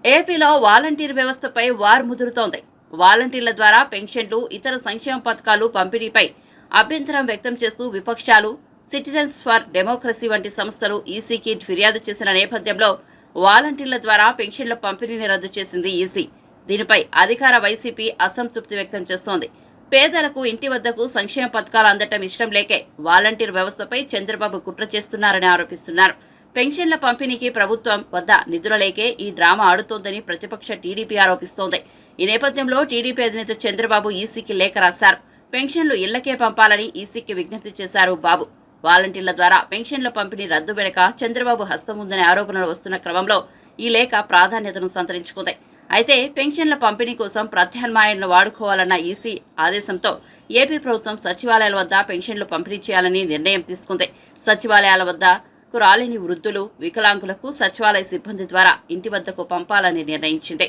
ఏపీలో వాలంటీర్ వ్యవస్థపై వార్ ముదురుతోంది. వాలంటీర్ల ద్వారా పెన్షన్లు, ఇతర సంక్షేమ పథకాలు పంపిణీపై అభ్యంతరం వ్యక్తం చేస్తూ విపక్షాలు, సిటిజన్స్ ఫర్ డెమోక్రసీ వంటి సంస్థలు ఈసీకి ఫిర్యాదు చేసిన నేపథ్యంలో వాలంటీర్ల ద్వారా పెన్షన్ల పంపిణీని రద్దు చేసింది ఈసీ. దీనిపై అధికార వైసీపీ అసంతృప్తి వ్యక్తం చేస్తోంది. పేదలకు ఇంటి వద్దకు సంక్షేమ పథకాలు అందటం ఇష్టం లేకే వాలంటీర్ వ్యవస్థపై చంద్రబాబు కుట్ర చేస్తున్నారని ఆరోపిస్తున్నారు. పెన్షన్ల పంపిణీకి ప్రభుత్వం వద్ద నిధుల లేకే ఈ డ్రామా ఆడుతోందని ప్రతిపక్ష టీడీపీ ఆరోపిస్తోంది. ఈ నేపథ్యంలో టీడీపీ అధినేత చంద్రబాబు ఈసీకి లేఖ రాశారు. పెన్షన్లు ఇళ్లకే పంపాలని ఈసీకి విజ్ఞప్తి చేశారు బాబు. వాలంటీర్ల ద్వారా పెన్షన్ల పంపిణీ రద్దు వెనుక చంద్రబాబు హస్తం ఉందనే ఆరోపణలు వస్తున్న క్రమంలో ఈ లేఖ ప్రాధాన్యతను సంతరించుకుంది. అయితే పెన్షన్ల పంపిణీ కోసం ప్రత్యామ్నాయాలను వాడుకోవాలన్న ఈసీ ఆదేశంతో ఏపీ ప్రభుత్వం సచివాలయాల వద్ద పెన్షన్లు పంపిణీ చేయాలని నిర్ణయం తీసుకుంది. సచివాలయాల వద్దకు రాలేని వృద్ధులు, వికలాంగులకు సచివాలయ సిబ్బంది ద్వారా ఇంటి వద్దకు పంపాలని నిర్ణయించింది.